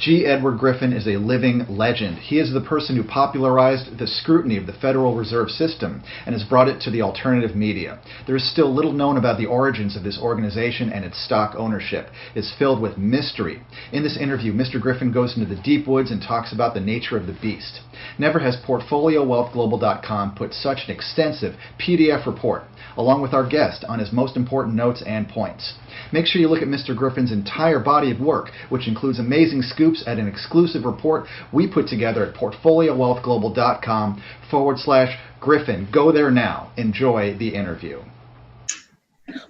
G. Edward Griffin is a living legend. He is the person who popularized the scrutiny of the Federal Reserve System and has brought it to the alternative media. There is still little known about the origins of this organization, and its stock ownership is filled with mystery. In this interview, Mr. Griffin goes into the deep woods and talks about the nature of the beast. Never has PortfolioWealthGlobal.com put such an extensive PDF report, along with our guest, on his most important notes and points. Make sure you look at Mr. Griffin's entire body of work, which includes amazing scoops at an exclusive report we put together at PortfolioWealthGlobal.com/Griffin. Go there now. Enjoy the interview.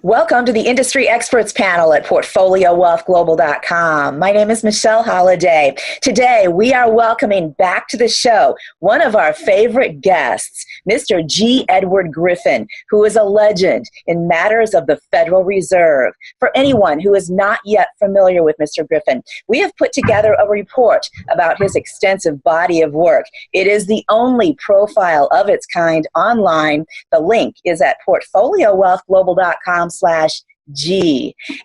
Welcome to the Industry Experts Panel at PortfolioWealthGlobal.com. My name is Michelle Holliday. Today, we are welcoming back to the show one of our favorite guests, Mr. G. Edward Griffin, who is a legend in matters of the Federal Reserve. For anyone who is not yet familiar with Mr. Griffin, we have put together a report about his extensive body of work. It is the only profile of its kind online. The link is at PortfolioWealthGlobal.com/G.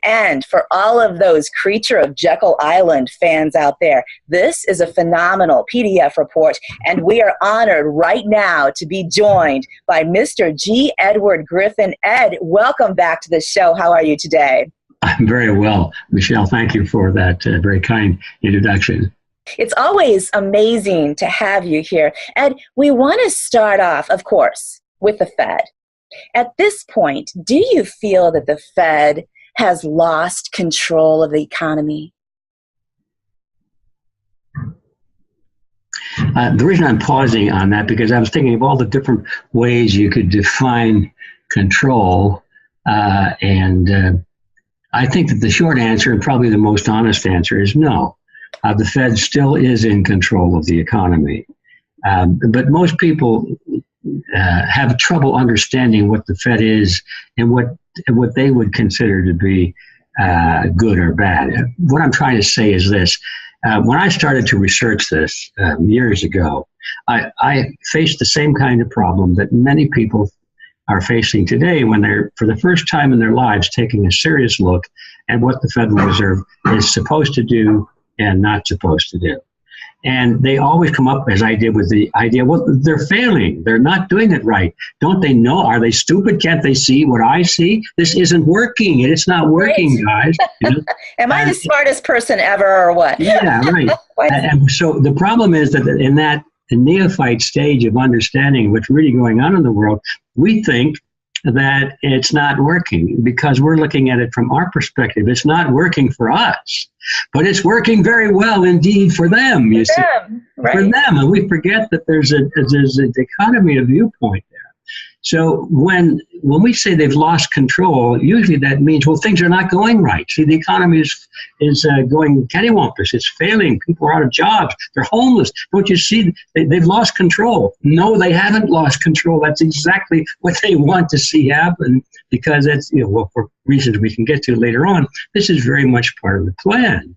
And for all of those Creature of Jekyll Island fans out there, this is a phenomenal PDF report, and we are honored right now to be joined by Mr. G. Edward Griffin. Ed, welcome back to the show. How are you today? I'm very well, Michelle. Thank you for that very kind introduction. It's always amazing to have you here. Ed, we want to start off, of course, with the Fed. At this point, do you feel that the Fed has lost control of the economy? The reason I'm pausing on that, because I was thinking of all the different ways you could define control, and I think that the short answer, and probably the most honest answer, is no. The Fed still is in control of the economy. But most people have trouble understanding what the Fed is and what they would consider to be good or bad. What I'm trying to say is this. When I started to research this years ago, I faced the same kind of problem that many people are facing today when they're, for the first time in their lives, taking a serious look at what the Federal Reserve is supposed to do and not supposed to do. And they always come up, as I did, with the idea, well, they're failing. They're not doing it right. Don't they know? Are they stupid? Can't they see what I see? This isn't working. It's not working, guys. You know? Am I the smartest person ever or what? Yeah, right. And so the problem is that in that neophyte stage of understanding what's really going on in the world, we think that it's not working because we're looking at it from our perspective. It's not working for us, but it's working very well indeed for them, you see. Right. For them. And we forget that there's an economy of viewpoint there. So when we say they've lost control, usually that means, well, things are not going right. See, the economy is going cattywampus. It's failing. People are out of jobs. They're homeless. Don't you see? They've lost control. No, they haven't lost control. That's exactly what they want to see happen, because that's, well, for reasons we can get to later on, this is very much part of the plan.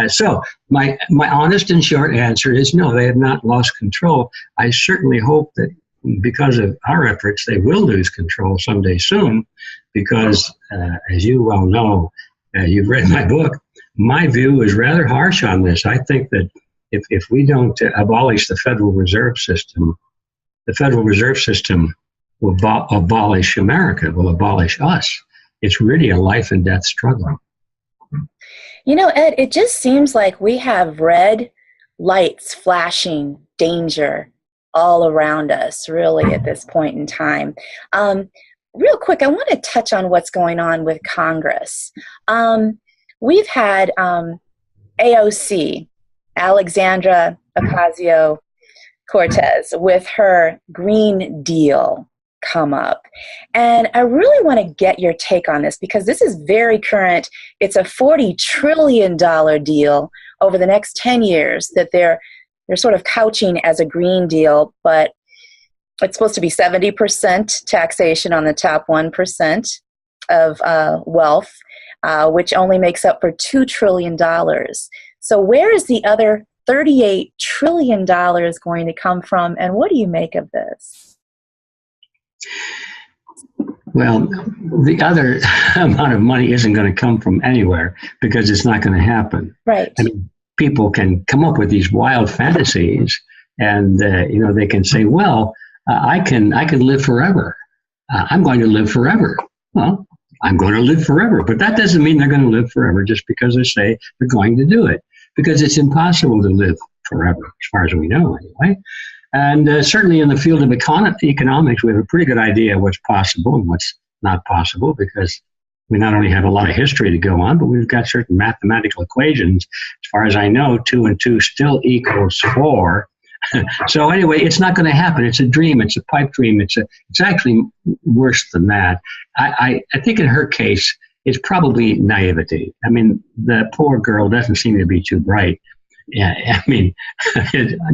So my honest and short answer is no, they have not lost control. I certainly hope that because of our efforts, they will lose control someday soon, because as you well know, you've read my book, my view is rather harsh on this. I think that if we don't abolish the Federal Reserve System, the Federal Reserve System will abolish America, will abolish us. It's really a life and death struggle. You know, Ed, it just seems like we have red lights flashing danger all around us, really, at this point in time. Real quick, I want to touch on what's going on with Congress. We've had AOC, Alexandra Ocasio-Cortez, with her Green Deal come up. And I really want to get your take on this, because this is very current. It's a $40 trillion deal over the next 10 years that they're sort of couching as a Green Deal, but it's supposed to be 70% taxation on the top 1% of wealth, which only makes up for $2 trillion. So where is the other $38 trillion going to come from, and what do you make of this? Well, the other amount of money isn't going to come from anywhere because it's not going to happen. Right. I mean, people can come up with these wild fantasies, and they can say, well, I can live forever. I'm going to live forever. Well, I'm going to live forever, but that doesn't mean they're going to live forever just because they say they're going to do it, because it's impossible to live forever, as far as we know, anyway. And certainly in the field of economics, we have a pretty good idea of what's possible and what's not possible, because we not only have a lot of history to go on, but we've got certain mathematical equations. As far as I know, 2 and 2 still equals 4. So anyway, it's not going to happen. It's a dream. It's a pipe dream. It's actually worse than that. I think in her case, it's probably naivety. I mean, the poor girl doesn't seem to be too bright. Yeah, I mean,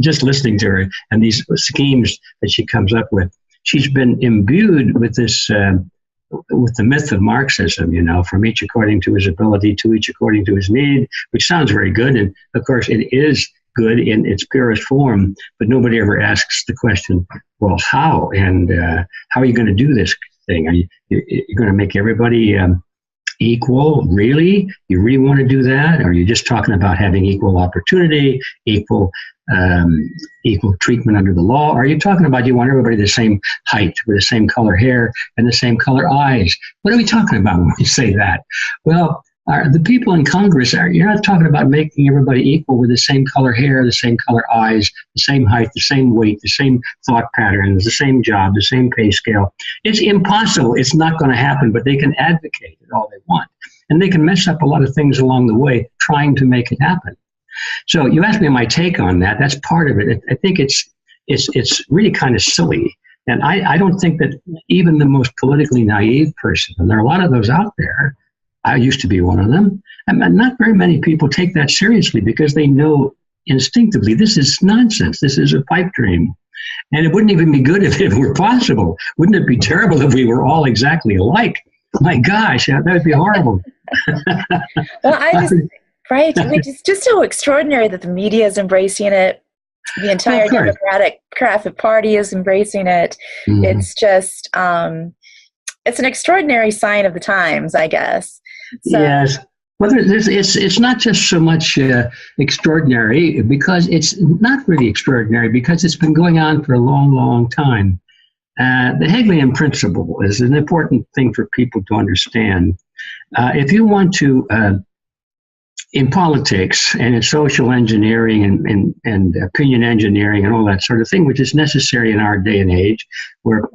just listening to her and these schemes that she comes up with, she's been imbued with this, with the myth of Marxism, from each according to his ability to each according to his need, which sounds very good. And of course, it is good in its purest form, but nobody ever asks the question, well, how? And how are you going to do this thing? Are you're going to make everybody equal? Really? You really want to do that? Or are you just talking about having equal opportunity, equal treatment under the law? Or are you talking about you want everybody the same height, with the same color hair, and the same color eyes? What are we talking about when we say that? Well, the people in Congress, you're not talking about making everybody equal with the same color hair, the same color eyes, the same height, the same weight, the same thought patterns, the same job, the same pay scale. It's impossible. It's not going to happen, but they can advocate it all they want. And they can mess up a lot of things along the way trying to make it happen. So you asked me my take on that. That's part of it. I think it's really kind of silly. And I don't think that even the most politically naive person, and there are a lot of those out there, I used to be one of them, and not very many people take that seriously because they know instinctively this is nonsense. This is a pipe dream. And it wouldn't even be good if it were possible. Wouldn't it be terrible if we were all exactly alike? My gosh, that would be horrible. Well, right, it's just so extraordinary that the media is embracing it. The entire Democratic Party is embracing it. Mm-hmm. It's just, it's an extraordinary sign of the times, I guess. So, yes. Well, it's not just so much extraordinary, because it's not really extraordinary, because it's been going on for a long, long time. The Hegelian principle is an important thing for people to understand. If you want to, in politics and in social engineering and opinion engineering and all that sort of thing, which is necessary in our day and age, where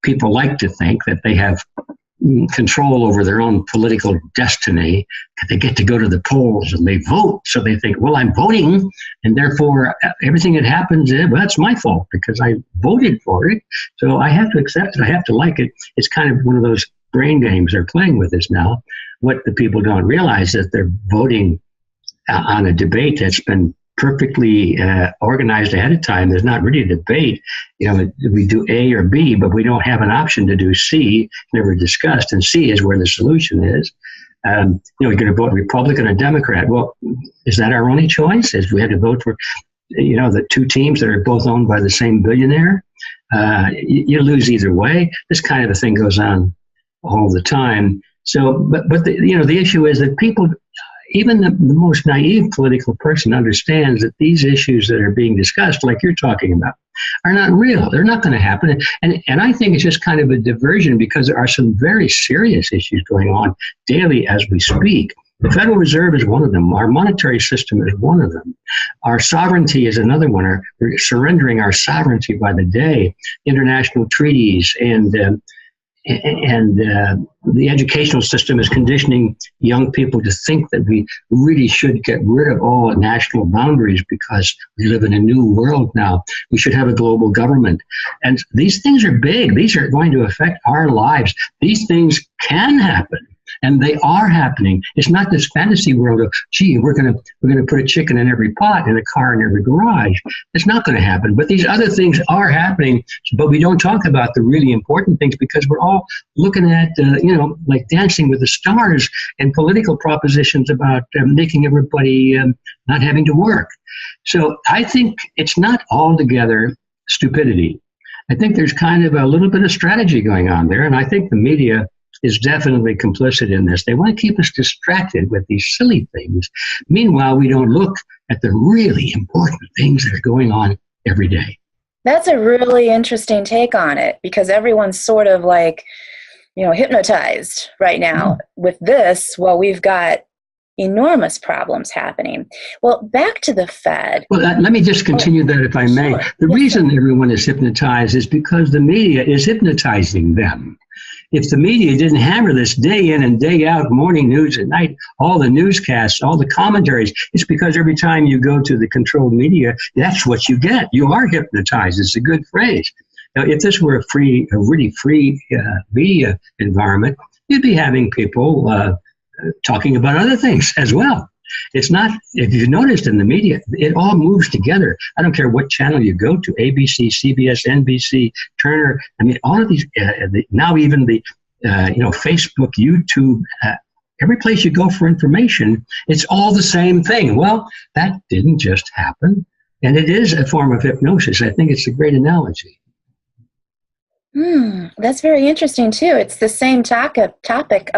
people like to think that they have control over their own political destiny. They get to go to the polls and they vote. So they think, well, I'm voting, and therefore everything that happens, well, that's my fault because I voted for it. So I have to accept it. I have to like it. It's kind of one of those brain games they're playing with us now. What the people don't realize is that they're voting on a debate that's been perfectly organized ahead of time. There's not really a debate. We do A or B, but we don't have an option to do C, never discussed, and C is where the solution is. We're going to vote Republican or Democrat. Well, is that our only choice? Is we had to vote for, the two teams that are both owned by the same billionaire? You lose either way. This kind of a thing goes on all the time. So, but the issue is that people, even the most naive political person, understands that these issues that are being discussed, like you're talking about, are not real. They're not going to happen. And I think it's just kind of a diversion, because there are some very serious issues going on daily as we speak. The Federal Reserve is one of them. Our monetary system is one of them. Our sovereignty is another one. We're surrendering our sovereignty by the day. International treaties and the educational system is conditioning young people to think that we really should get rid of all national boundaries because we live in a new world now. We should have a global government. And these things are big. These are going to affect our lives. These things can happen. And they are happening. It's not this fantasy world of, gee, we're gonna put a chicken in every pot and a car in every garage. It's not going to happen. But these other things are happening. But we don't talk about the really important things, because we're all looking at, like Dancing with the Stars and political propositions about making everybody not having to work. So I think it's not altogether stupidity. I think there's kind of a little bit of strategy going on there, and I think the media is definitely complicit in this. They want to keep us distracted with these silly things. Meanwhile, we don't look at the really important things that are going on every day. That's a really interesting take on it, because everyone's sort of like, hypnotized right now with this. Well, we've got enormous problems happening. Well, back to the Fed. Well, let me just continue that, if I may. Sure. The Yes, reason sir. everyone is hypnotized is because the media is hypnotizing them. If the media didn't hammer this day in and day out, morning news at night, all the newscasts, all the commentaries, it's because every time you go to the controlled media, that's what you get. You are hypnotized. It's a good phrase. Now, if this were a really free media environment, you'd be having people talking about other things as well. It's not, if you've noticed in the media, it all moves together. I don't care what channel you go to, ABC, CBS, NBC, Turner. I mean, all of these, now even the, Facebook, YouTube, every place you go for information, it's all the same thing. Well, that didn't just happen. And it is a form of hypnosis. I think it's a great analogy. That's very interesting too. It's the same topic.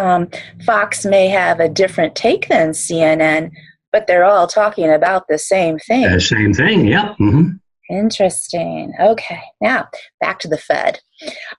Fox may have a different take than CNN, but they're all talking about the same thing. The same thing, yeah. Mm-hmm. Interesting. Okay, now back to the Fed.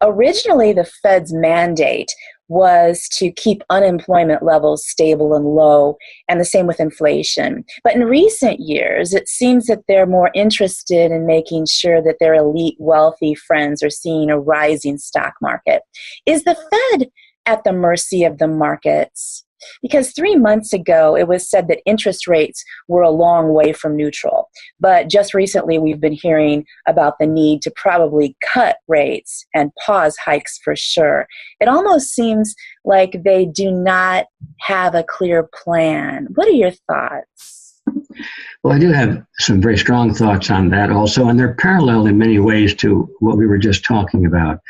Originally, the Fed's mandate was to keep unemployment levels stable and low, and the same with inflation. But in recent years, it seems that they're more interested in making sure that their elite, wealthy friends are seeing a rising stock market. Is the Fed at the mercy of the markets? Because 3 months ago, it was said that interest rates were a long way from neutral. But just recently, we've been hearing about the need to probably cut rates and pause hikes for sure. It almost seems like they do not have a clear plan. What are your thoughts? Well, I do have some very strong thoughts on that also, and they're parallel in many ways to what we were just talking about.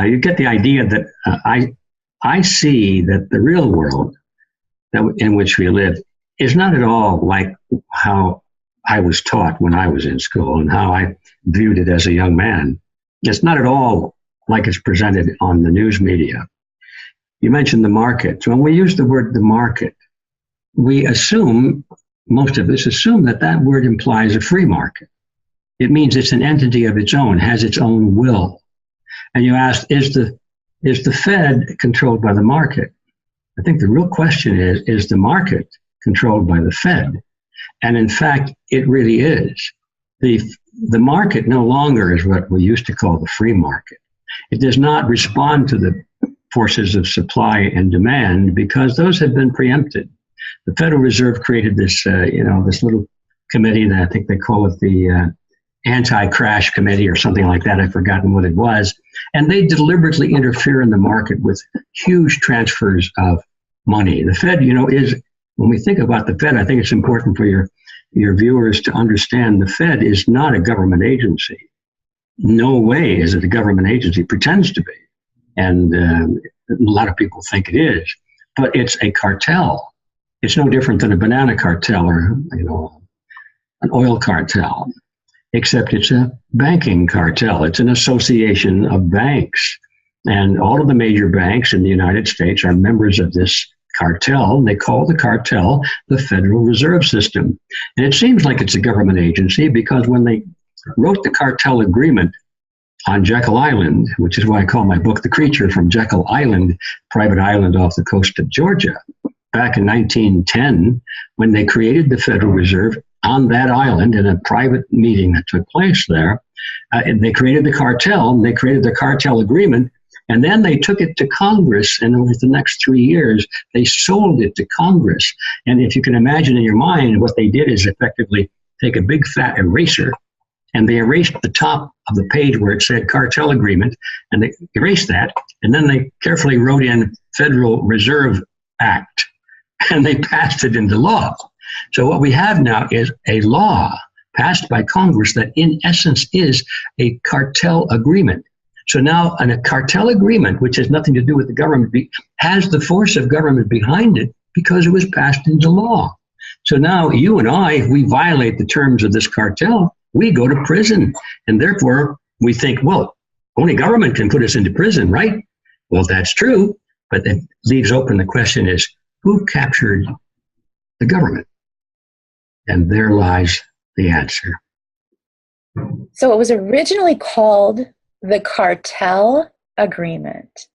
You get the idea that I see that the real world in which we live is not at all like how I was taught when I was in school and how I viewed it as a young man. It's not at all like it's presented on the news media. You mentioned the market. So when we use the word the market, we assume, most of us assume, that that word implies a free market. It means it's an entity of its own, has its own will. And you ask, is the Fed controlled by the market? I think the real question is the market controlled by the Fed? And in fact, it really is. The market no longer is what we used to call the free market. It does not respond to the forces of supply and demand because those have been preempted. The Federal Reserve created this, this little committee that I think they call it the anti-crash committee or something like that. I've forgotten what it was. And they deliberately interfere in the market with huge transfers of money. The Fed, is, when we think about the Fed, I think it's important for your viewers to understand the Fed is not a government agency. No way is it a government agency. It pretends to be. And a lot of people think it is. But it's a cartel. It's no different than a banana cartel or, an oil cartel. Except it's a banking cartel. It's an association of banks. And all of the major banks in the United States are members of this cartel. They call the cartel the Federal Reserve System. And it seems like it's a government agency because when they wrote the cartel agreement on Jekyll Island, which is why I call my book The Creature from Jekyll Island, private island off the coast of Georgia, back in 1910, when they created the Federal Reserve, on that island in a private meeting that took place there, they created the cartel, and they created the cartel agreement, and then they took it to Congress, and over the next 3 years, they sold it to Congress. And if you can imagine in your mind, what they did is effectively take a big fat eraser, and they erased the top of the page where it said cartel agreement, and they erased that, and then they carefully wrote in Federal Reserve Act, and they passed it into law. So what we have now is a law passed by Congress that in essence is a cartel agreement. So now a cartel agreement, which has nothing to do with the government, has the force of government behind it because it was passed into law. So now you and I, if we violate the terms of this cartel, we go to prison. And therefore we think, well, only government can put us into prison, right? Well, that's true. But it leaves open the question is, who captured the government? And there lies the answer. So it was originally called the Cartel Agreement.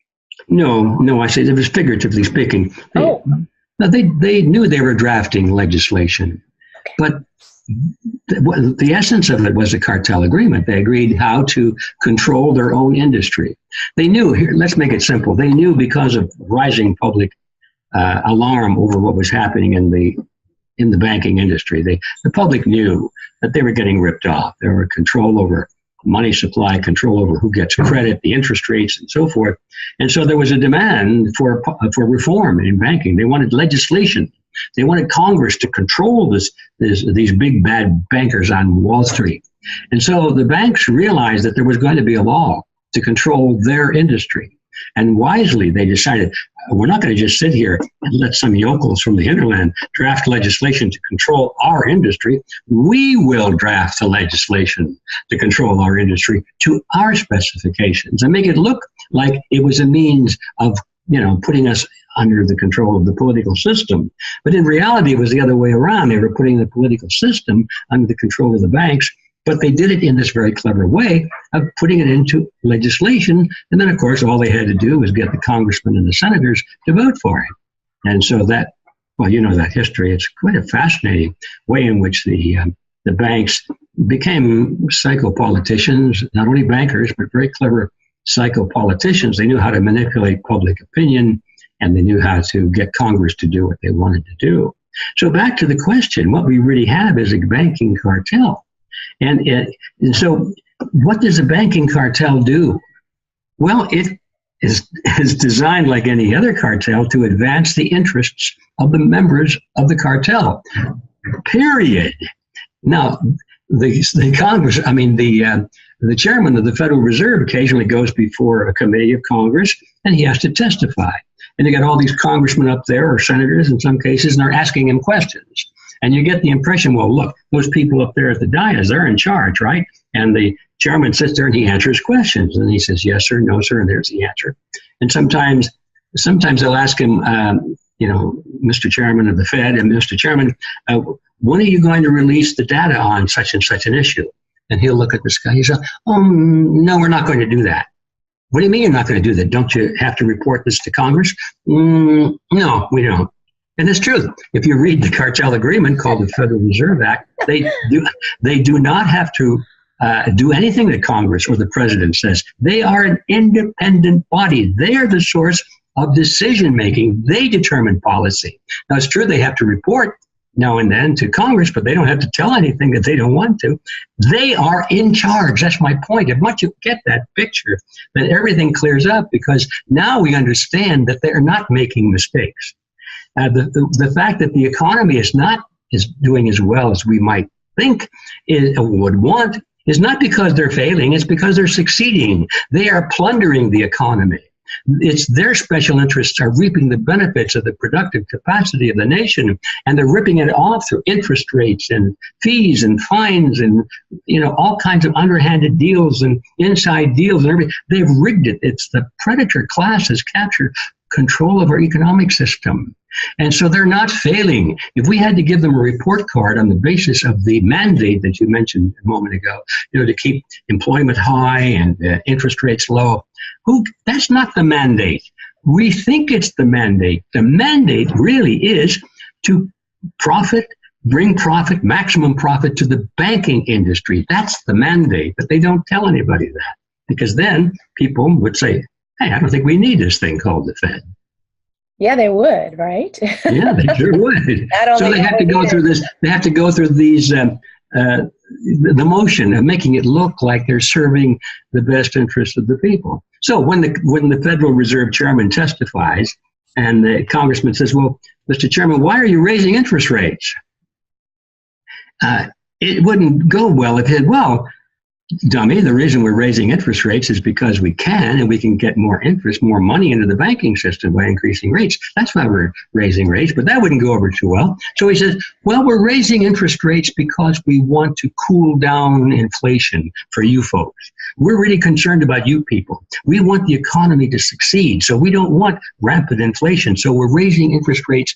No, I said it was figuratively speaking. They knew they were drafting legislation, but the essence of it was a cartel agreement. They agreed how to control their own industry. They knew, here, let's make it simple. They knew because of rising public alarm over what was happening in the banking industry. The public knew that they were getting ripped off. There were control over money supply, control over who gets credit, the interest rates, and so forth. And so there was a demand for reform in banking. They wanted legislation. They wanted Congress to control these big bad bankers on Wall Street. And so the banks realized that there was going to be a law to control their industry. And wisely, they decided, we're not going to just sit here and let some yokels from the hinterland draft legislation to control our industry. We will draft the legislation to control our industry to our specifications and make it look like it was a means of, putting us under the control of the political system. But in reality, it was the other way around. They were putting the political system under the control of the banks, but they did it in this very clever way of putting it into legislation. And then, of course, all they had to do was get the congressmen and the senators to vote for it. And so that history. It's quite a fascinating way in which the banks became psychopoliticians, not only bankers, but very clever psychopoliticians. They knew how to manipulate public opinion, and they knew how to get Congress to do what they wanted to do. So back to the question, what we really have is a banking cartel. And so what does a banking cartel do? Well, it is designed like any other cartel to advance the interests of the members of the cartel, period. Now, the Congress, the chairman of the Federal Reserve occasionally goes before a committee of Congress and he has to testify. And they got all these congressmen up there, or senators in some cases, and they're asking him questions. And you get the impression, well, look, those people up there at the dais, they're in charge, right? And the chairman sits there and he answers questions. And he says, yes, sir, no, sir, and there's the answer. And sometimes they'll ask him, Mr. Chairman of the Fed, and Mr. Chairman, when are you going to release the data on such and such an issue? And he'll look at this guy. He says, no, we're not going to do that. What do you mean you're not going to do that? Don't you have to report this to Congress? No, we don't. And it's true. If you read the cartel agreement called the Federal Reserve Act, they do not have to do anything that Congress or the president says. They are an independent body. They are the source of decision making. They determine policy. Now, it's true they have to report now and then to Congress, but they don't have to tell anything that they don't want to. They are in charge. That's my point. And once you get that picture, then everything clears up, because now we understand that they're not making mistakes. The fact that the economy is doing as well as we might think would want is not because they're failing, it's because they're succeeding. They are plundering the economy. It's their special interests are reaping the benefits of the productive capacity of the nation, and they're ripping it off through interest rates and fees and fines and all kinds of underhanded deals and inside deals and everything. They've rigged it. It's the predator class has captured control of our economic system. And so they're not failing. If we had to give them a report card on the basis of the mandate that you mentioned a moment ago, to keep employment high and interest rates low, that's not the mandate. We think it's the mandate. The mandate really is to bring profit, maximum profit to the banking industry. That's the mandate, but they don't tell anybody that, because then people would say, hey, I don't think we need this thing called the Fed. Yeah, they would, right? Yeah, they sure would. So they have to go through this. They have to go through these the motion of making it look like they're serving the best interests of the people. So when the Federal Reserve Chairman testifies, and the congressman says, "Well, Mr. Chairman, why are you raising interest rates?" It wouldn't go well if he said, "Well, dummy, the reason we're raising interest rates is because we can, and we can get more interest, more money into the banking system by increasing rates. That's why we're raising rates," but that wouldn't go over too well. So he says, well, we're raising interest rates because we want to cool down inflation for you folks. We're really concerned about you people. We want the economy to succeed, so we don't want rampant inflation. So we're raising interest rates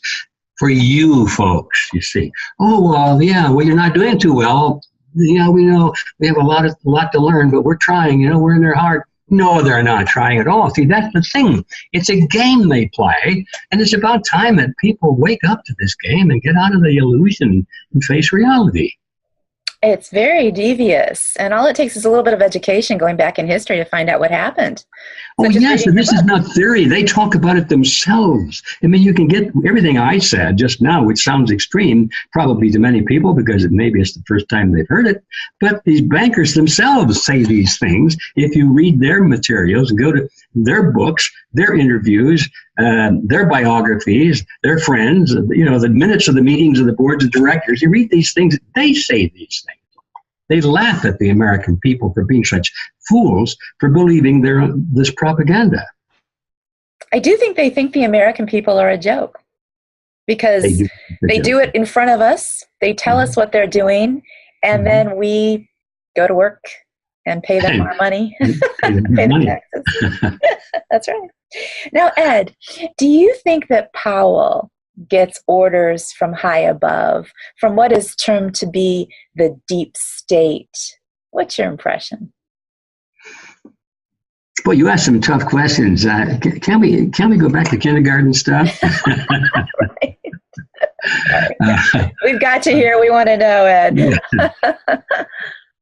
for you folks, you see. Oh, well, yeah, well, you're not doing too well. Yeah, we know we have a lot to learn, but we're trying, we're in their heart. No, they're not trying at all. See, that's the thing. It's a game they play, and it's about time that people wake up to this game and get out of the illusion and face reality. It's very devious, and all it takes is a little bit of education going back in history to find out what happened. Oh, yes, and this is not theory. They talk about it themselves. I mean, you can get everything I said just now, which sounds extreme, probably to many people, because maybe it's the first time they've heard it, but these bankers themselves say these things. If you read their materials, go to their books, their interviews, their biographies, their friends, the minutes of the meetings of the boards of directors, you read these things, they say these things. They laugh at the American people for being such fools for believing this propaganda. I do think they think the American people are a joke, because they do it in front of us. They tell us what they're doing, and then we go to work and pay them our money. Pay them taxes. That's right. Now, Ed, do you think that Powell gets orders from high above, from what is termed to be the deep state? What's your impression? Well, you asked some tough questions. Can we go back to kindergarten stuff? Right. We've got you here. We want to know, Ed. Yeah.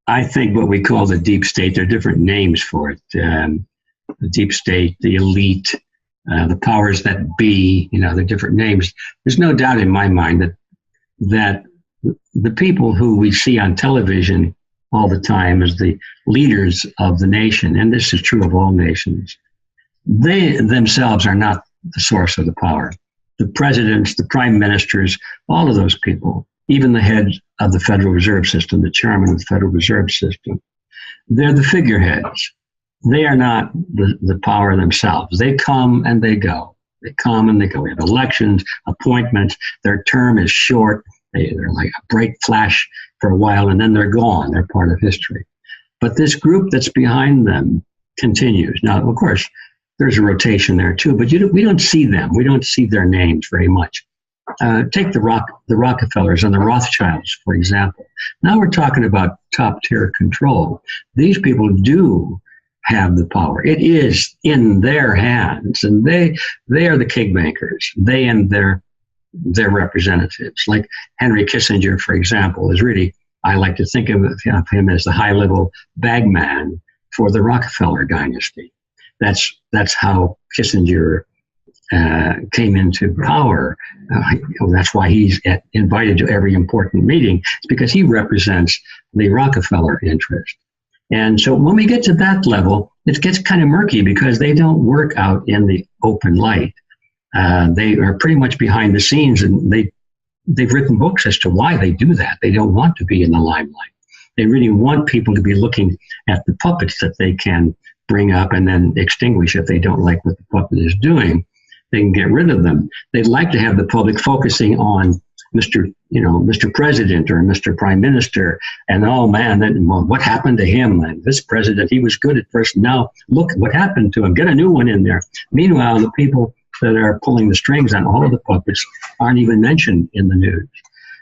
I think what we call the deep state, there are different names for it. The deep state, the elite, the powers that be, the different names. There's no doubt in my mind that the people who we see on television all the time as the leaders of the nation, and this is true of all nations, they themselves are not the source of the power. The presidents, the prime ministers, all of those people, even the head of the Federal Reserve System, the chairman of the Federal Reserve System, they're the figureheads. They are not the power themselves. They come and they go. They come and they go. We have elections, appointments. Their term is short. They're like a bright flash for a while, and then they're gone. They're part of history. But this group that's behind them continues. Now, of course, there's a rotation there too, but we don't see them. We don't see their names very much. Take the Rockefellers and the Rothschilds, for example. Now we're talking about top-tier control. These people do have the power. It is in their hands, and they are the kingmakers. They and their representatives, like Henry Kissinger, for example, is really, I like to think of him as the high-level bagman for the Rockefeller dynasty. That's how Kissinger came into power. That's why he's invited to every important meeting. It's because he represents the Rockefeller interest. And so when we get to that level, it gets kind of murky because they don't work out in the open light. They are pretty much behind the scenes, and they've written books as to why they do that. They don't want to be in the limelight. They really want people to be looking at the puppets that they can bring up and then extinguish if they don't like what the puppet is doing. They can get rid of them. They'd like to have the public focusing on Mr. President or Mr. Prime Minister, and oh man, what happened to him? And this president, he was good at first. Now look what happened to him. Get a new one in there. Meanwhile, the people that are pulling the strings on all of the puppets aren't even mentioned in the news.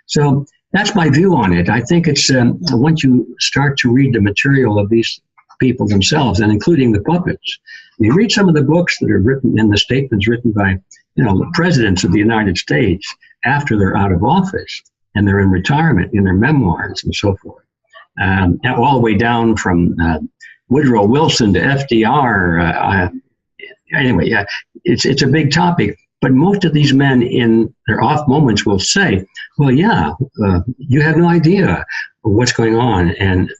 So that's my view on it. I think it's once you start to read the material of these people themselves, and including the puppets, you read some of the books that are written and the statements written by the presidents of the United States after they're out of office and they're in retirement, in their memoirs and so forth, all the way down from Woodrow Wilson to FDR. Anyway, it's a big topic, but most of these men in their off moments will say, well, yeah, you have no idea what's going on and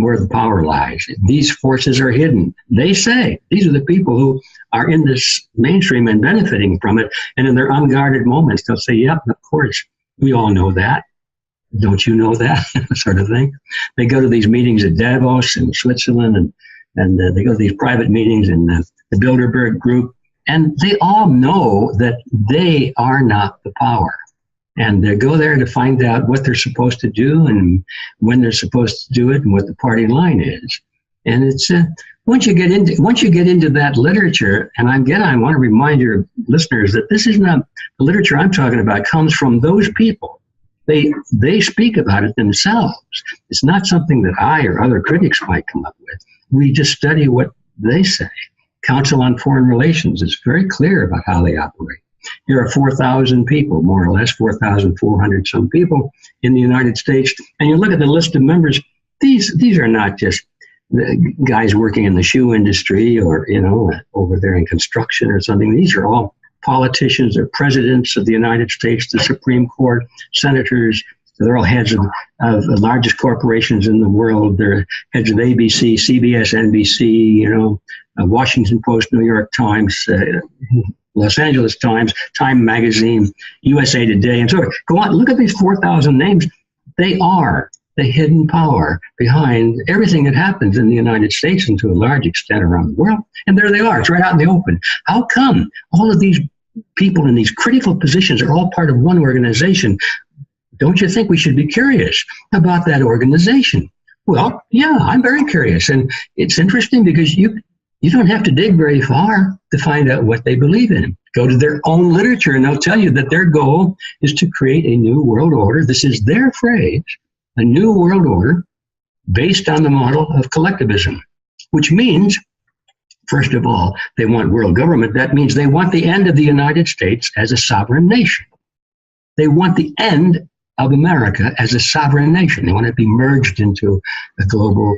where the power lies. These forces are hidden. They say, these are the people who are in this mainstream and benefiting from it, and in their unguarded moments, they'll say, yep, of course, we all know that. Don't you know that? Sort of thing. They go to these meetings at Davos in Switzerland, and they go to these private meetings in the Bilderberg group, and they all know that they are not the power. And they go there to find out what they're supposed to do and when they're supposed to do it and what the party line is. And it's once you get into that literature, and again, I want to remind your listeners that this is not the literature I'm talking about comes from those people. They speak about it themselves. It's not something that I or other critics might come up with. We just study what they say. Council on Foreign Relations is very clear about how they operate. There are 4,000 people, more or less, 4,400 some people in the United States. And you look at the list of members, these are not just the guys working in the shoe industry or, over there in construction or something. These are all politicians. They're presidents of the United States, the Supreme Court, senators. They're all heads of the largest corporations in the world. They're heads of ABC, CBS, NBC, Washington Post, New York Times, Los Angeles Times, Time Magazine, USA Today, and so on. Go on, look at these 4,000 names. They are the hidden power behind everything that happens in the United States and to a large extent around the world. And there they are. It's right out in the open. How come all of these people in these critical positions are all part of one organization? Don't you think we should be curious about that organization? Well, yeah, I'm very curious. And it's interesting because you don't have to dig very far to find out what they believe in. Go to their own literature and they'll tell you that their goal is to create a new world order. This is their phrase, a new world order based on the model of collectivism, which means, first of all, they want world government. That means they want the end of the United States as a sovereign nation. They want the end of America as a sovereign nation. They want to be merged into a global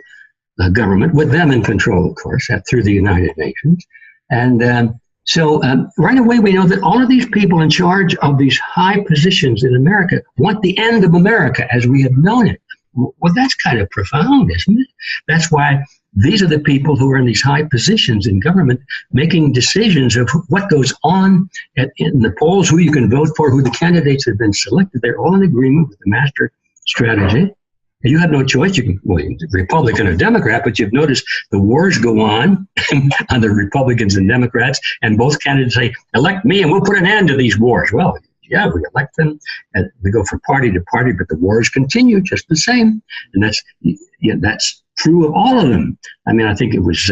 government with them in control, of course, through the United Nations. And so right away, we know that all of these people in charge of these high positions in America want the end of America as we have known it. Well, that's kind of profound, isn't it? That's why these are the people who are in these high positions in government making decisions of what goes on in the polls, who you can vote for, who the candidates have been selected. They're all in agreement with the master strategy. And you have no choice. You can, well, you're Republican or Democrat, but you've noticed the wars go on the Republicans and Democrats, and both candidates say, elect me and we'll put an end to these wars. Well, yeah, we elect them, and we go from party to party, but the wars continue just the same. And that's true of all of them. I mean, I think it was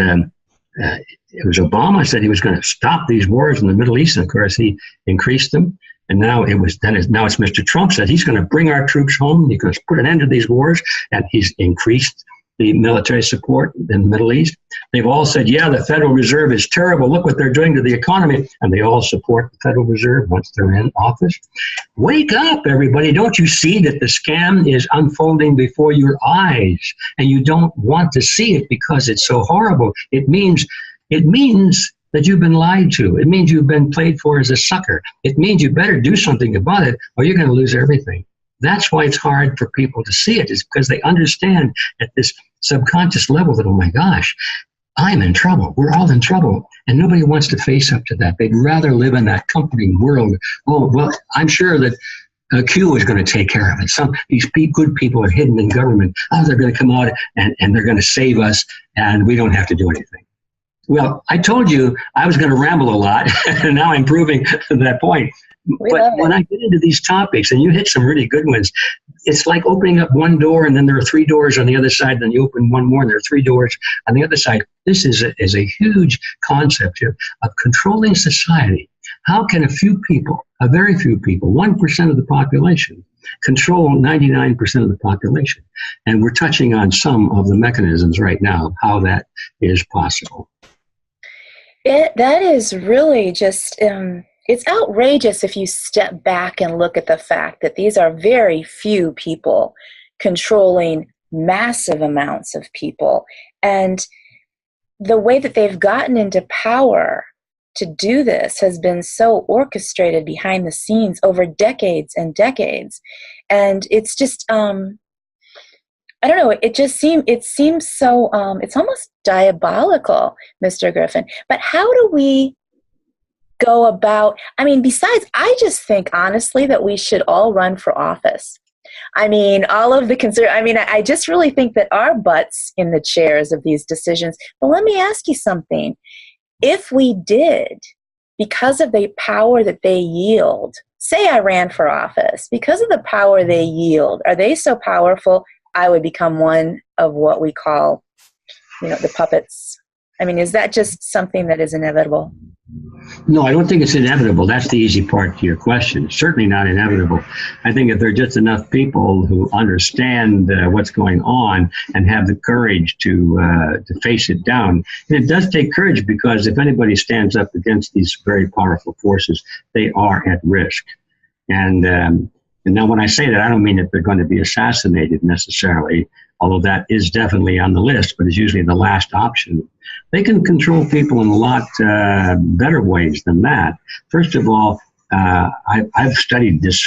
Obama said he was going to stop these wars in the Middle East, and of course he increased them. And now it's Mr. Trump said he's going to bring our troops home. He's going to put an end to these wars, and he's increased the military support in the Middle East. They've all said, yeah, the Federal Reserve is terrible. Look what they're doing to the economy. And they all support the Federal Reserve once they're in office. Wake up, everybody. Don't you see that the scam is unfolding before your eyes? And you don't want to see it because it's so horrible. It means that you've been lied to. It means you've been played for as a sucker. It means you better do something about it or you're going to lose everything. That's why it's hard for people to see it, is because they understand at this subconscious level that, oh my gosh, I'm in trouble. We're all in trouble. And nobody wants to face up to that. They'd rather live in that comforting world. Oh, well, I'm sure that Q is going to take care of it. These good people are hidden in government. Oh, they're going to come out and they're going to save us and we don't have to do anything. Well, I told you I was going to ramble a lot, and now I'm proving that point. But when I get into these topics, and you hit some really good ones, it's like opening up one door, and then there are three doors on the other side, then you open one more, and there are three doors on the other side. This is a huge concept of controlling society. How can a few people, a very few people, 1% of the population, control 99% of the population? And we're touching on some of the mechanisms right now of how that is possible. That is really just, it's outrageous if you step back and look at the fact that these are very few people controlling massive amounts of people. And the way that they've gotten into power to do this has been so orchestrated behind the scenes over decades and decades. And it's just, I don't know, it seems so, it's almost diabolical, Mr. Griffin. But how do we go about, I mean, besides, I just think, honestly, that we should all run for office. I mean, I just really think that our butts in the chairs of these decisions. But let me ask you something. If we did, because of the power that they yield, say I ran for office, because of the power they yield, are they so powerful I would become one of what we call, the puppets I mean, is that just something that is inevitable? No, I don't think it's inevitable. That's the easy part to your question. It's certainly not inevitable. I think if there are just enough people who understand what's going on and have the courage to face it down, and it does take courage, because if anybody stands up against these very powerful forces, they are at risk. And now when I say that, I don't mean that they're going to be assassinated necessarily, although that is definitely on the list, but it's usually the last option. They can control people in a lot better ways than that. First of all, I've studied this,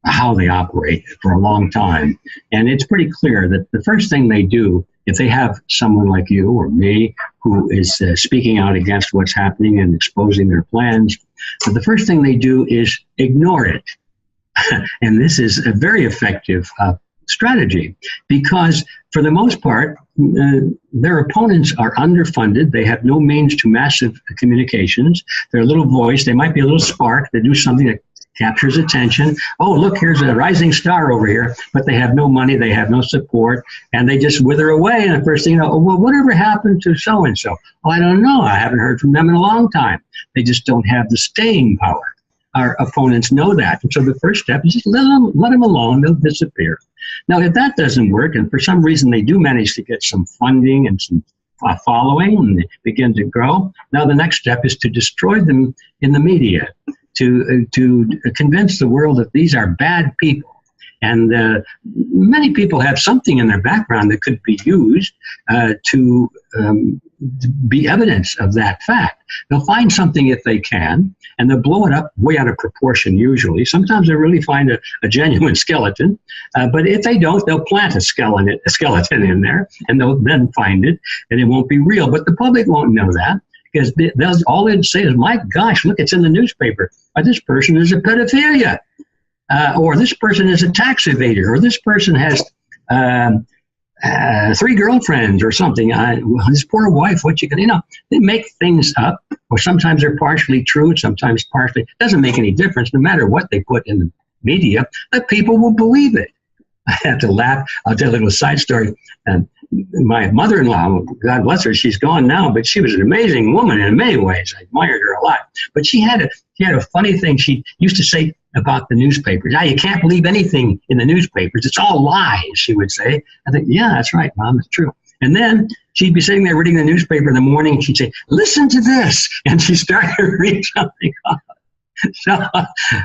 how they operate, for a long time. And it's pretty clear that the first thing they do, if they have someone like you or me who is speaking out against what's happening and exposing their plans, but the first thing they do is ignore it. And this is a very effective strategy, because for the most part, their opponents are underfunded. They have no means to massive communications. They're a little voice. They might be a little spark. They do something that captures attention. Oh, look, here's a rising star over here. But they have no money. They have no support. And they just wither away. And the first thing you know, oh, well, whatever happened to so-and-so? Oh, I don't know. I haven't heard from them in a long time. They just don't have the staying power. Our opponents know that. And so the first step is just let them alone. They'll disappear. Now, if that doesn't work, and for some reason they do manage to get some funding and some following, and they begin to grow, now the next step is to destroy them in the media, to convince the world that these are bad people. And many people have something in their background that could be used to be evidence of that fact. They'll find something if they can, and they'll blow it up way out of proportion usually. Sometimes they'll really find a genuine skeleton, but if they don't, they'll plant a skeleton in there, and they'll then find it, and it won't be real. But the public won't know that, because all they'd say is, my gosh, look, it's in the newspaper. Or this person is a pedophilia. Or this person is a tax evader, or this person has 3 girlfriends or something. His poor wife, what you know, they make things up, or sometimes they're partially true, sometimes partially. It doesn't make any difference. No matter what they put in the media, the people will believe it. I have to laugh. I'll tell a little side story. My mother-in-law, God bless her, she's gone now, but she was an amazing woman in many ways. I admired her a lot. But she had a funny thing she used to say about the newspapers. You can't believe anything in the newspapers. It's all lies, she would say. I think, yeah, that's right, Mom, it's true. And then she'd be sitting there reading the newspaper in the morning, and she'd say, listen to this. And she started to read something off. So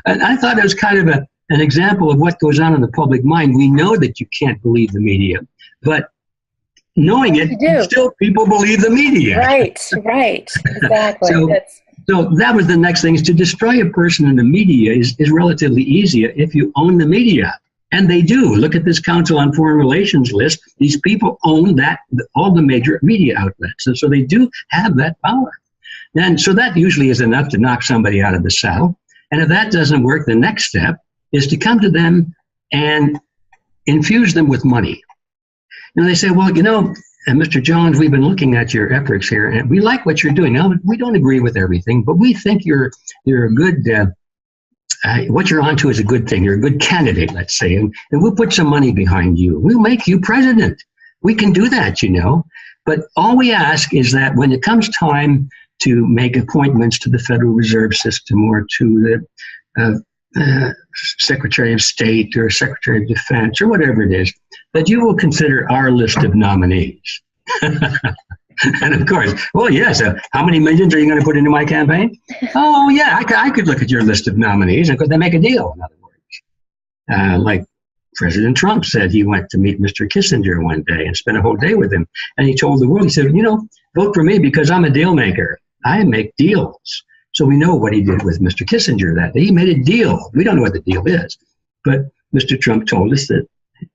and I thought it was kind of an example of what goes on in the public mind. We know that you can't believe the media, but knowing it, still people believe the media. Right, exactly. So that was the next thing, is to destroy a person in the media is relatively easy if you own the media. And they do. Look at this Council on Foreign Relations list. These people own all the major media outlets. And so they do have that power. And so that usually is enough to knock somebody out of the saddle. And if that doesn't work, the next step is to come to them and infuse them with money. And they say, well, Mr. Jones, we've been looking at your efforts here, and we like what you're doing. Now, we don't agree with everything, but we think you're a good, what you're onto is a good thing. You're a good candidate, let's say, and we'll put some money behind you. We'll make you president. We can do that, But all we ask is that when it comes time to make appointments to the Federal Reserve System or to the Secretary of State or Secretary of Defense or whatever it is, that you will consider our list of nominees. And of course, well, yes, how many millions are you going to put into my campaign? Oh, yeah, I could look at your list of nominees, and could they make a deal, in other words? Like President Trump said, he went to meet Mr. Kissinger one day and spent a whole day with him. And he told the world, he said, vote for me because I'm a deal maker. I make deals. So we know what he did with Mr. Kissinger that day. He made a deal. We don't know what the deal is. But Mr. Trump told us that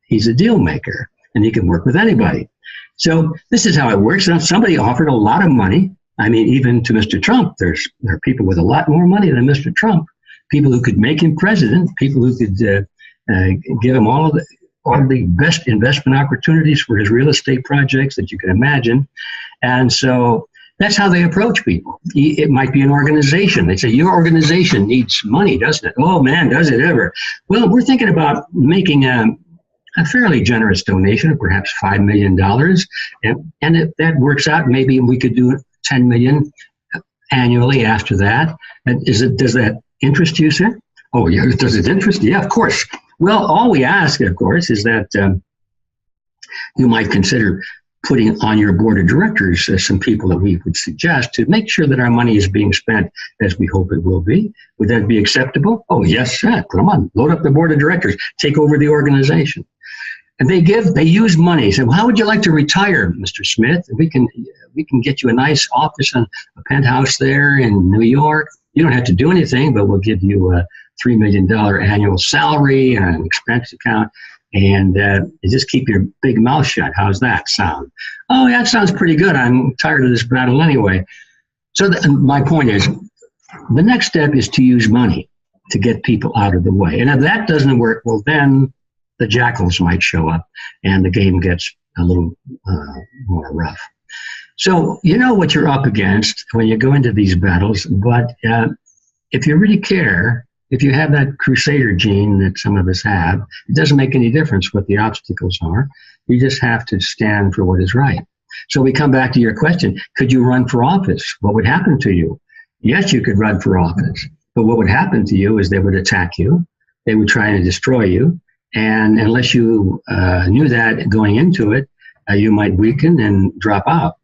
he's a deal maker and he can work with anybody. So this is how it works. Now, somebody offered a lot of money. I mean, even to Mr. Trump, there are people with a lot more money than Mr. Trump, people who could make him president, people who could give him all the best investment opportunities for his real estate projects that you can imagine. And so that's how they approach people. It might be an organization. They say, your organization needs money, doesn't it? Oh, man, does it ever? Well, we're thinking about making a fairly generous donation of perhaps $5 million. And if that works out, maybe we could do 10 million annually after that. And does that interest you, sir? Oh, yeah, does it interest you? Yeah, of course. Well, all we ask, of course, is that you might consider putting on your board of directors some people that we would suggest to make sure that our money is being spent as we hope it will be. Would that be acceptable? Oh, yes, sir. Come on, load up the board of directors, take over the organization. And they use money. Say, well, how would you like to retire, Mr. Smith? We can get you a nice office and a penthouse there in New York. You don't have to do anything, but we'll give you a $3 million annual salary and an expense account. And you just keep your big mouth shut. How's that sound? Oh, that sounds pretty good. I'm tired of this battle anyway. So my point is, the next step is to use money to get people out of the way. And if that doesn't work, well, then the jackals might show up and the game gets a little more rough. So you know what you're up against when you go into these battles, but if you really care, if you have that crusader gene that some of us have, it doesn't make any difference what the obstacles are. You just have to stand for what is right. So we come back to your question, could you run for office? What would happen to you? Yes, you could run for office, but what would happen to you is they would attack you. They would try to destroy you. And unless you knew that going into it, you might weaken and drop out.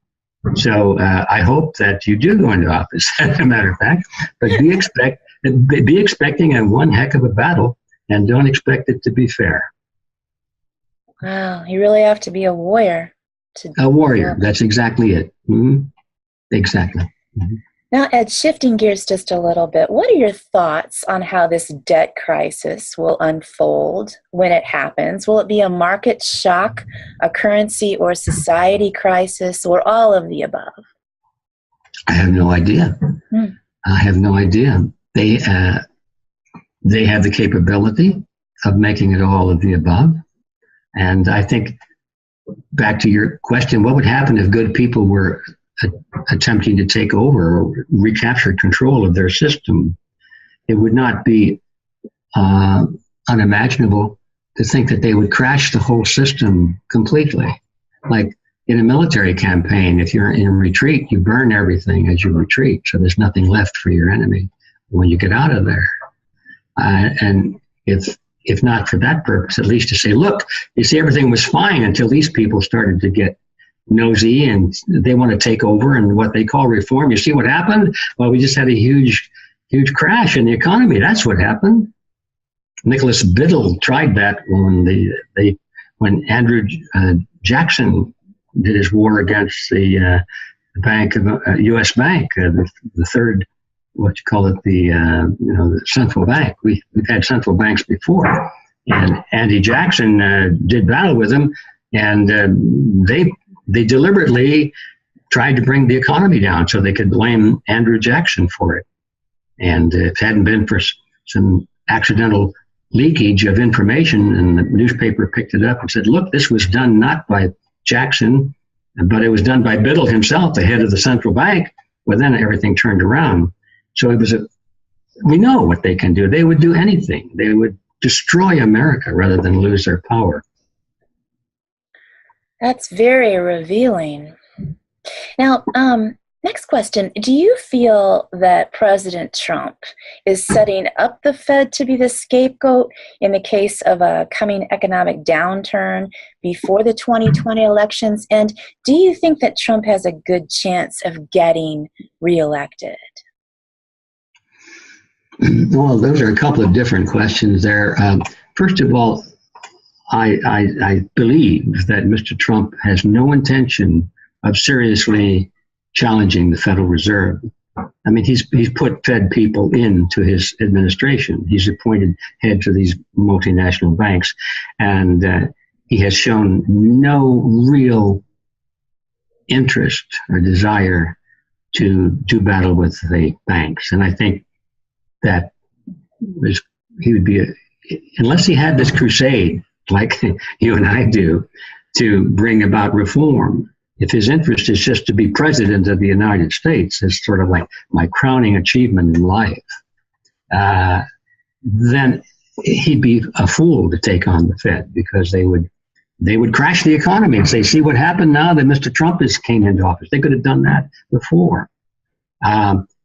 So I hope that you do go into office, as a matter of fact, but be expecting a one heck of a battle and don't expect it to be fair. Wow, you really have to be a warrior. A warrior, that's exactly it. Mm-hmm. Exactly. Mm-hmm. Now, Ed, shifting gears just a little bit, what are your thoughts on how this debt crisis will unfold when it happens? Will it be a market shock, a currency or society crisis, or all of the above? I have no idea. I have no idea. They have the capability of making it all of the above. And I think, back to your question, what would happen if good people were attempting to take over or recapture control of their system? It would not be unimaginable to think that they would crash the whole system completely. Like in a military campaign, if you're in retreat, you burn everything as you retreat, so there's nothing left for your enemy when you get out of there. And if not for that purpose, at least to say, look, you see, everything was fine until these people started to get nosy and they want to take over and what they call reform. You see what happened? Well, we just had a huge crash in the economy. That's what happened. Nicholas Biddle tried that when Andrew Jackson did his war against the bank of U.S. Bank, the third, what you call it, the central bank. We've had central banks before, and Andy Jackson did battle with him, and they deliberately tried to bring the economy down so they could blame Andrew Jackson for it. And if it hadn't been for some accidental leakage of information, and the newspaper picked it up and said, look, this was done not by Jackson, but it was done by Biddle himself, the head of the central bank, well, then everything turned around. So we know what they can do. They would do anything. They would destroy America rather than lose their power. That's very revealing. Now, next question. Do you feel that President Trump is setting up the Fed to be the scapegoat in the case of a coming economic downturn before the 2020 elections? And do you think that Trump has a good chance of getting reelected? Well, those are a couple of different questions there. First of all, I believe that Mr. Trump has no intention of seriously challenging the Federal Reserve. I mean, he's put Fed people into his administration. He's appointed heads of these multinational banks, and he has shown no real interest or desire to do battle with the banks. And I think that he would be, unless he had this crusade like you and I do to bring about reform. If his interest is just to be president of the United States, as sort of like my crowning achievement in life, then he'd be a fool to take on the Fed, because they would they would crash the economy and say, see what happened now that Mr. Trump came into office. They could have done that before.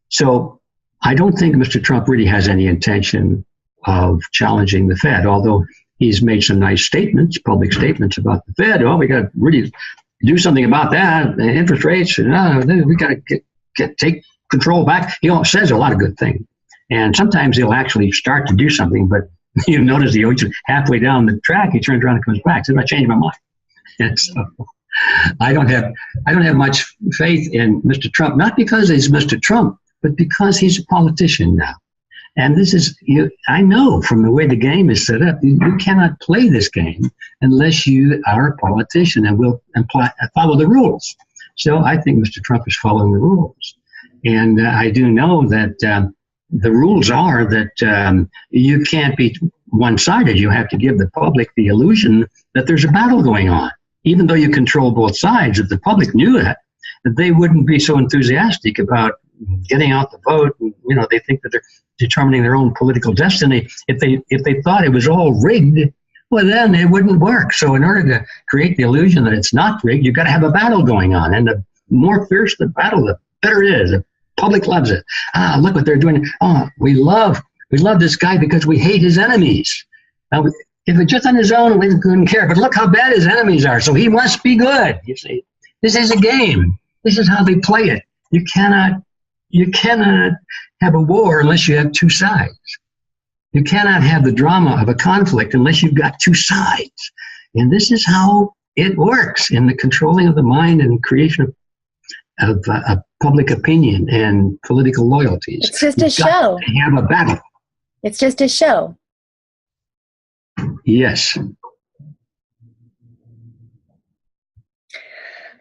So I don't think Mr. Trump really has any intention of challenging the Fed, although he's made some nice statements, public statements about the Fed. Oh, we got to really do something about that. The interest rates, we got to take control back. He says a lot of good things. And sometimes he'll actually start to do something, but you notice halfway down the track, he turns around and comes back. Says, I changed my mind. And so I don't have much faith in Mr. Trump, not because he's Mr. Trump, but because he's a politician now. And this is, I know from the way the game is set up, you cannot play this game unless you are a politician and will follow the rules. So I think Mr. Trump is following the rules. And I do know that the rules are that you can't be one-sided. You have to give the public the illusion that there's a battle going on. Even though you control both sides, if the public knew that they wouldn't be so enthusiastic about getting out the vote. They think that they're determining their own political destiny. If they thought it was all rigged, well, then it wouldn't work. So in order to create the illusion that it's not rigged, you've got to have a battle going on. And the more fierce the battle, the better it is. The public loves it. Look what they're doing. Oh, we love this guy because we hate his enemies. Now, if it's just on his own, we couldn't care. But look how bad his enemies are. So he must be good. You see, this is a game. This is how they play it. You cannot have a war unless you have two sides. You cannot have the drama of a conflict unless you've got two sides. And this is how it works in the controlling of the mind and creation of public opinion and political loyalties. It's just a show. To have a battle. It's just a show. Yes.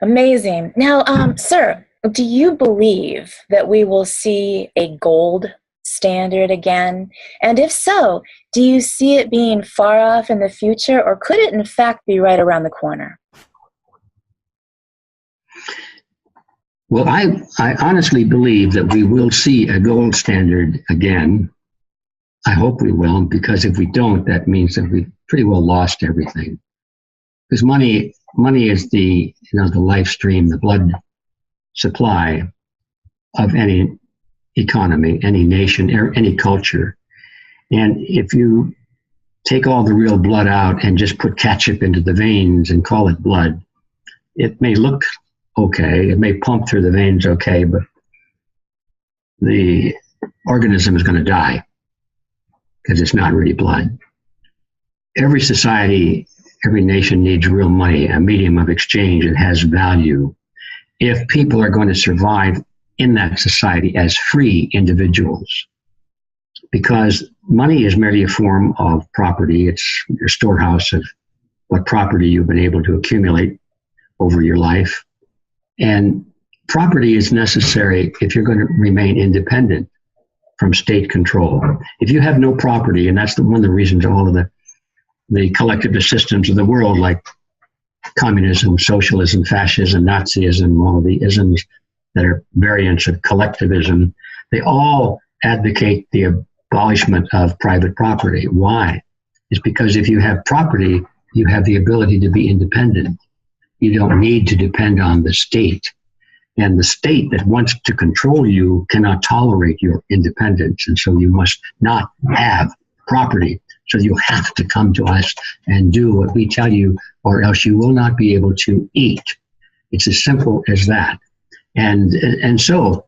Amazing. Now, sir, do you believe that we will see a gold standard again? And if so, do you see it being far off in the future, or could it in fact be right around the corner? Well, I honestly believe that we will see a gold standard again. I hope we will, because if we don't, that means that we've pretty well lost everything. Because money is the life stream, the blood supply of any economy, any nation, any culture. And if you take all the real blood out and just put ketchup into the veins and call it blood, it may look okay, it may pump through the veins okay, but the organism is going to die because it's not really blood. Every society, every nation needs real money, a medium of exchange that has value. If people are going to survive in that society as free individuals, because money is merely a form of property. It's your storehouse of what property you've been able to accumulate over your life. And property is necessary if you're going to remain independent from state control. If you have no property, and that's one of the reasons all of the collectivist systems of the world, like communism, socialism, fascism, Nazism, all of the isms that are variants of collectivism, they all advocate the abolishment of private property. Why? It's because if you have property, you have the ability to be independent. You don't need to depend on the state. And the state that wants to control you cannot tolerate your independence. And so you must not have property. So you have to come to us and do what we tell you, or else you will not be able to eat. It's as simple as that. And so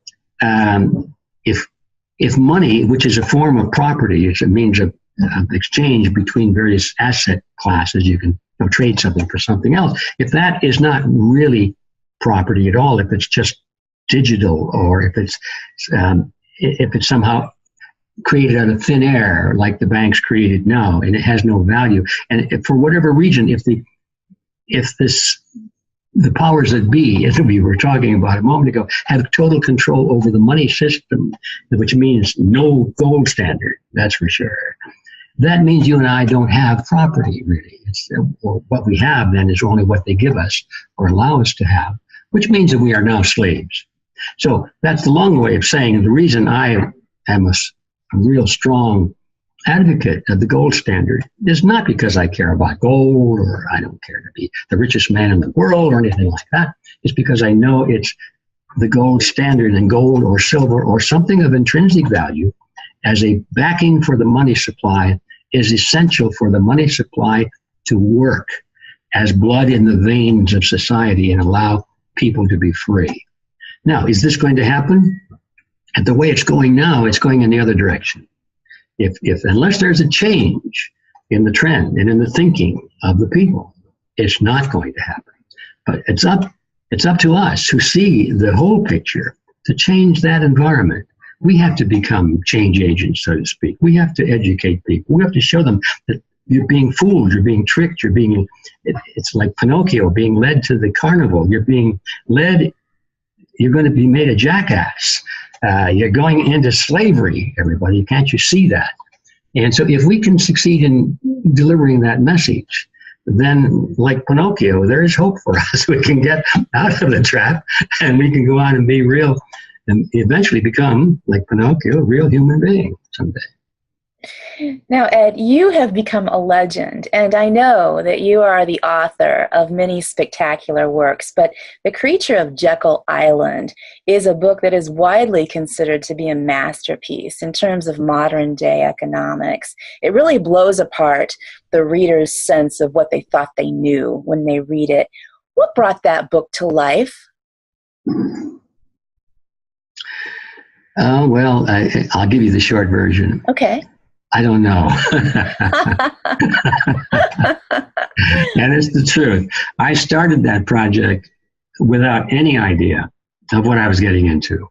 if money, which is a form of property, it's a means of exchange between various asset classes, you can trade something for something else. If that is not really property at all, if it's just digital, or if it's somehow created out of thin air, like the banks created now, and it has no value, and if, for whatever reason, if the powers that be, as we were talking about a moment ago, have total control over the money system, which means no gold standard, that's for sure. That means you and I don't have property, really. Or what we have then is only what they give us or allow us to have, which means that we are now slaves. So that's the long way of saying the reason I am a real strong advocate of the gold standard is not because I care about gold or I don't care to be the richest man in the world or anything like that. It's because I know it's the gold standard, and gold or silver or something of intrinsic value as a backing for the money supply is essential for the money supply to work as blood in the veins of society and allow people to be free. Now, is this going to happen? And the way it's going now, it's going in the other direction. If unless there's a change in the trend and in the thinking of the people, it's not going to happen. But it's up to us who see the whole picture to change that environment. We have to become change agents, so to speak. We have to educate people. We have to show them that you're being fooled, you're being tricked, it's like Pinocchio being led to the carnival. You're being led, you're going to be made a jackass. You're going into slavery, everybody. Can't you see that? And so if we can succeed in delivering that message, then like Pinocchio, there is hope for us. We can get out of the trap and we can go on and be real and eventually become, like Pinocchio, a real human being someday. Now, Ed, you have become a legend, and I know that you are the author of many spectacular works, but The Creature of Jekyll Island is a book that is widely considered to be a masterpiece in terms of modern-day economics. It really blows apart the reader's sense of what they thought they knew when they read it. What brought that book to life? Well, I'll give you the short version. Okay. I don't know. And it's the truth. I started that project without any idea of what I was getting into.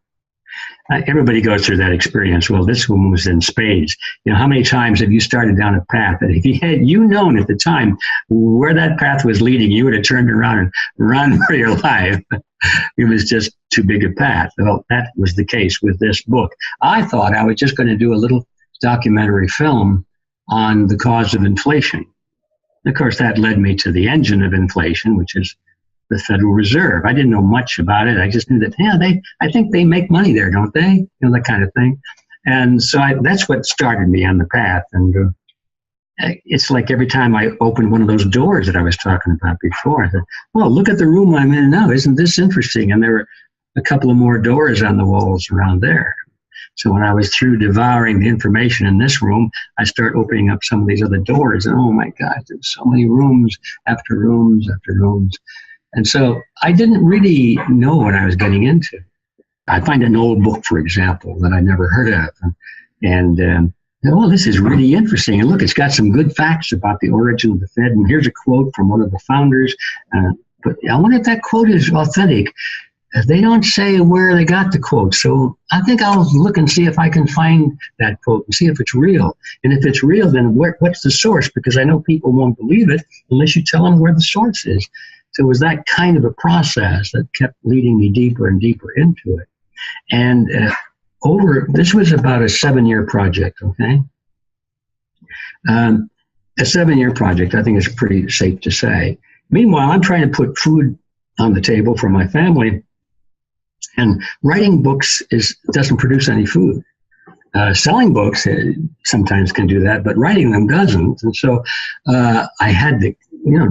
Everybody goes through that experience. Well, this one was in spades. You know, how many times have you started down a path that if you known at the time where that path was leading, you would have turned around and run for your life. It was just too big a path. Well, that was the case with this book. I thought I was just going to do a little documentary film on the cause of inflation. Of course, that led me to the engine of inflation, which is the Federal Reserve. I didn't know much about it. I just knew that, I think they make money there, don't they? You know, that kind of thing. And so that's what started me on the path. And it's like every time I opened one of those doors that I was talking about before, I thought, well, look at the room I'm in now. Isn't this interesting? And there were a couple of more doors on the walls around there. So when I was through devouring the information in this room, I start opening up some of these other doors. And oh my God, there's so many rooms after rooms after rooms. And so I didn't really know what I was getting into. I find an old book, for example, that I never heard of. And well, this is really interesting. And look, it's got some good facts about the origin of the Fed. And here's a quote from one of the founders. But I wonder if that quote is authentic. They don't say where they got the quote. So I think I'll look and see if I can find that quote and see if it's real. And if it's real, then what's the source? Because I know people won't believe it unless you tell them where the source is. So it was that kind of a process that kept leading me deeper and deeper into it. And this was about a 7-year project, okay? A 7-year project, I think is pretty safe to say. Meanwhile, I'm trying to put food on the table for my family. And writing books doesn't produce any food. Selling books sometimes can do that, but writing them doesn't. And so I had to,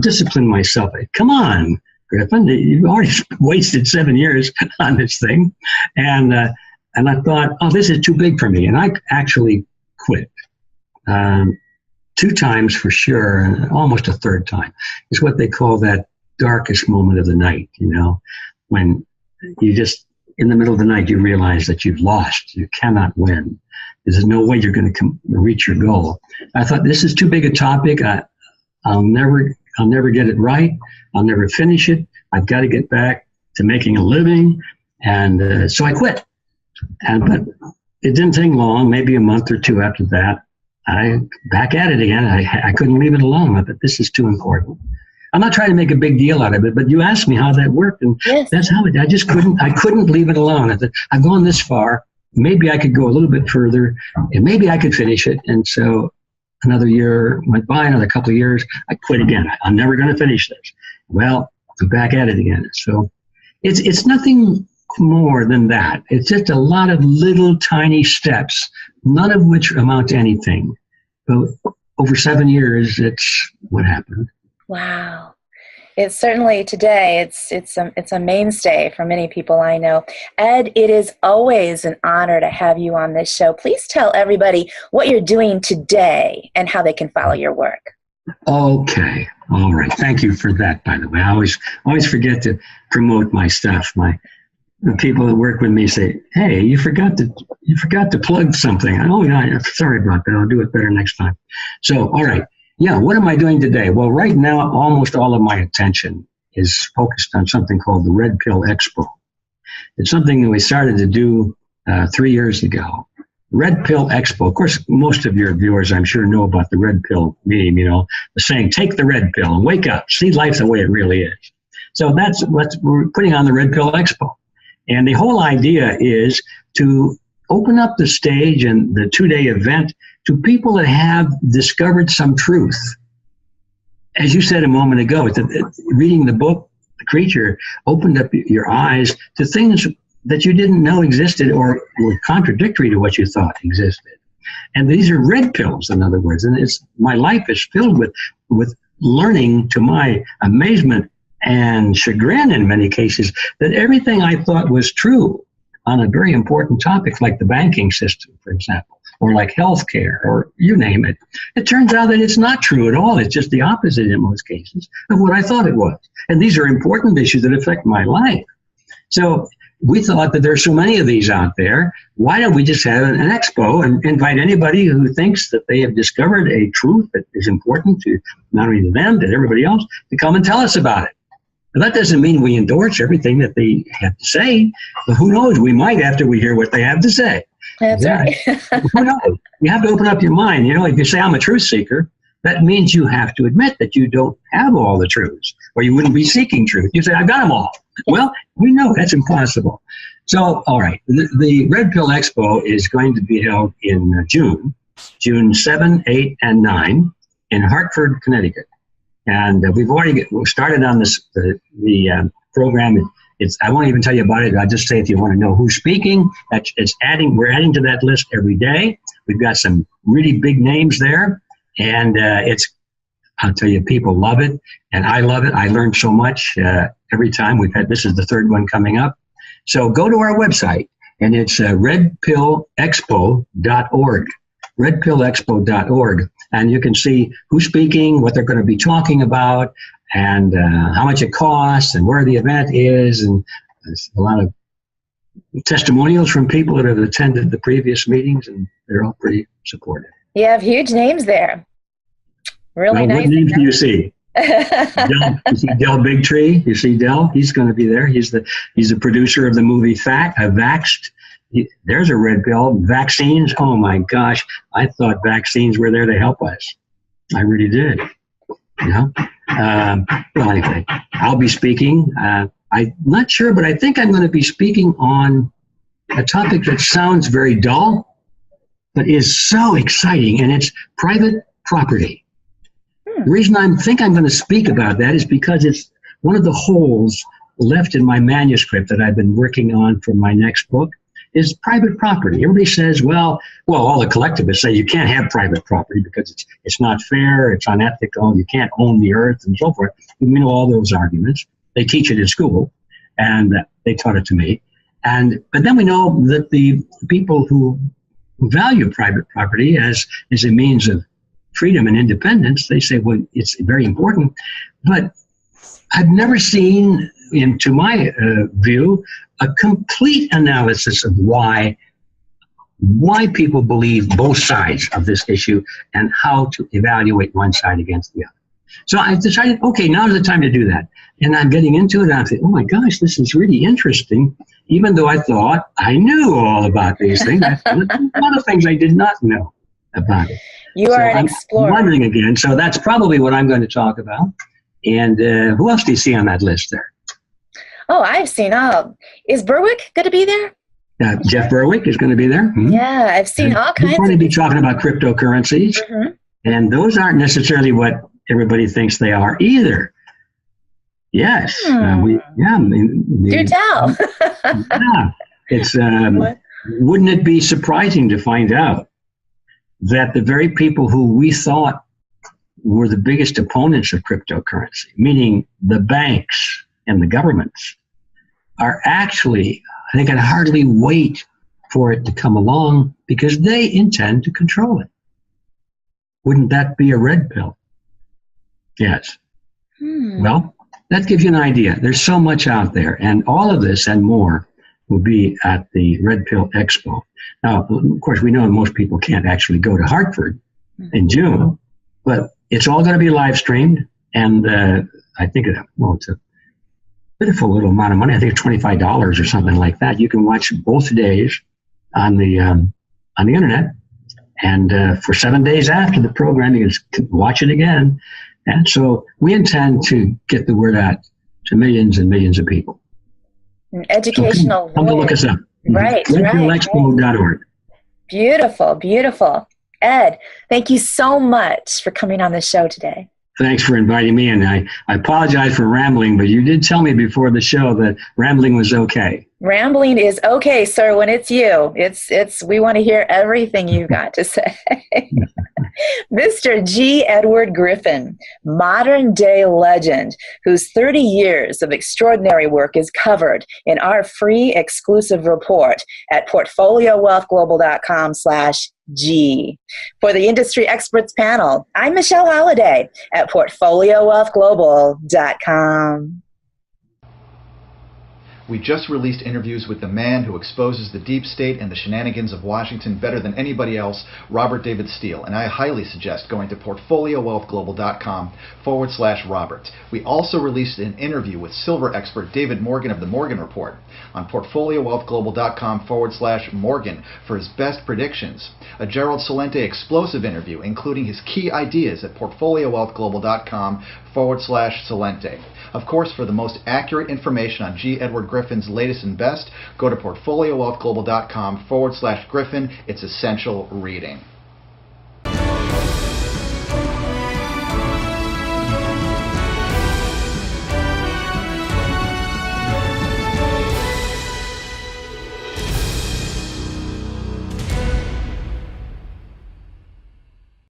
discipline myself. Come on, Griffin, you've already wasted 7 years on this thing. And I thought, oh, this is too big for me. And I actually quit. 2 times for sure, and almost a 3rd time. It's what they call that darkest moment of the night, when you just, in the middle of the night, you realize that you've lost. You cannot win. There's no way you're going to reach your goal. I thought, this is too big a topic. I'll never get it right. I'll never finish it. I've got to get back to making a living. And so I quit. But it didn't take long, maybe a month or 2 after that. I back at it again. I couldn't leave it alone. I thought, this is too important. I'm not trying to make a big deal out of it, but you asked me how that worked, and yes. That's how I just couldn't leave it alone. I thought, I've gone this far. Maybe I could go a little bit further, and maybe I could finish it. And so another year went by, another couple of years, I quit again. I'm never going to finish this. Well, I'm back at it again. So it's nothing more than that. It's just a lot of little tiny steps, none of which amount to anything. But over 7 years, it's what happened. Wow. It's certainly today, it's a mainstay for many people I know. Ed, it is always an honor to have you on this show. Please tell everybody what you're doing today and how they can follow your work. Okay. All right. Thank you for that, by the way. I always forget to promote my stuff. The people that work with me say, "Hey, you forgot to plug something." Oh, yeah, sorry about that. I'll do it better next time. So, all right. Yeah, what am I doing today? Well, right now, almost all of my attention is focused on something called the Red Pill Expo. It's something that we started to do 3 years ago. Red Pill Expo. Of course, most of your viewers, I'm sure, know about the red pill meme, the saying, take the red pill and wake up, see life the way it really is. So that's what we're putting on the Red Pill Expo. And the whole idea is to open up the stage and the 2-day event to people that have discovered some truth. As you said a moment ago, reading the book, The Creature, opened up your eyes to things that you didn't know existed or were contradictory to what you thought existed. And these are red pills, in other words. And my life is filled with learning, to my amazement and chagrin in many cases, that everything I thought was true on a very important topic like the banking system, for example, or like healthcare, or you name it. It turns out that it's not true at all. It's just the opposite in most cases of what I thought it was. And these are important issues that affect my life. So we thought that there's so many of these out there. Why don't we just have an expo and invite anybody who thinks that they have discovered a truth that is important to not only to them, but everybody else, to come and tell us about it. Now, that doesn't mean we endorse everything that they have to say, but who knows? We might after we hear what they have to say. That's right. Who knows? You have to open up your mind. If you say I'm a truth seeker, that means you have to admit that you don't have all the truths, or you wouldn't be seeking truth. You say, I've got them all. Well, we know that's impossible. So, all right, the Red Pill Expo is going to be held in June 7, 8, and 9 in Hartford, Connecticut. And we've already started on the program. I won't even tell you about it. I'll just say if you want to know who's speaking, we're adding to that list every day. We've got some really big names there. And I'll tell you, people love it, and I love it. I learned so much every time. This is the third one coming up. So go to our website, and it's redpillexpo.org, redpillexpo.org, and you can see who's speaking, what they're going to be talking about, and how much it costs, and where the event is, and there's a lot of testimonials from people that have attended the previous meetings, and they're all pretty supportive. You have huge names there. Really nice. What names do you see? You see Del Bigtree. You see Del? He's going to be there. He's the producer of the movie Vaxxed. There's a red pill. Vaccines. Oh my gosh! I thought vaccines were there to help us. I really did. Well, anyway, I'll be speaking. I'm not sure, but I think I'm going to be speaking on a topic that sounds very dull, but is so exciting, and it's private property. The reason I think I'm going to speak about that is because it's one of the holes left in my manuscript that I've been working on for my next book is private property. Everybody says, well, all the collectivists say you can't have private property because it's not fair, it's unethical, you can't own the earth, and so forth. You know all those arguments. They teach it in school, and they taught it to me. But then we know that the people who value private property as a means of freedom and independence, they say, well, it's very important. But I've never seen, to my view, a complete analysis of why people believe both sides of this issue and how to evaluate one side against the other. So I decided, okay, now's the time to do that. And I'm getting into it, and I'm thinking, oh my gosh, this is really interesting, even though I thought I knew all about these things. A lot of things I did not know about it. You are an explorer. I'm wondering again, so that's probably what I'm going to talk about. And who else do you see on that list there? Oh, I've seen is Berwick going to be there? Jeff Berwick is going to be there. Mm-hmm. Yeah, I've seen all kinds. We're going to be talking about cryptocurrencies, and those aren't necessarily what everybody thinks they are either. Yes, do tell. Yeah, it's. Wouldn't it be surprising to find out that the very people who we thought were the biggest opponents of cryptocurrency, meaning the banks and the governments, are actually, they can hardly wait for it to come along because they intend to control it. Wouldn't that be a red pill? Yes. Well, that gives you an idea. There's so much out there, and all of this and more will be at the Red Pill Expo. Now, of course, we know most people can't actually go to Hartford in June, but it's all going to be live streamed, and I think it's a pitiful little amount of money. I think it's $25 or something like that. You can watch both days on the internet, and for 7 days after the program, you can watch it again. And so we intend to get the word out to millions and millions of people. An educational. So come to look us up. Right. RedPillExpo.org. Beautiful, beautiful. Ed, thank you so much for coming on the show today. Thanks for inviting me, and I apologize for rambling, but you did tell me before the show that rambling was okay. Rambling is okay, sir, when it's you. It's we want to hear everything you've got to say. Mr. G. Edward Griffin, modern day legend, whose 30 years of extraordinary work is covered in our free exclusive report at portfoliowealthglobal.com/G. For the Industry Experts Panel, I'm Michelle Holliday at portfoliowealthglobal.com. We just released interviews with the man who exposes the deep state and the shenanigans of Washington better than anybody else, Robert David Steele, and I highly suggest going to portfoliowealthglobal.com/Robert. We also released an interview with silver expert David Morgan of the Morgan Report on portfoliowealthglobal.com/Morgan for his best predictions. A Gerald Celente explosive interview, including his key ideas at portfoliowealthglobal.com/Celente. Of course, for the most accurate information on G. Edward Griffin's latest and best, go to portfoliowealthglobal.com/Griffin. It's essential reading.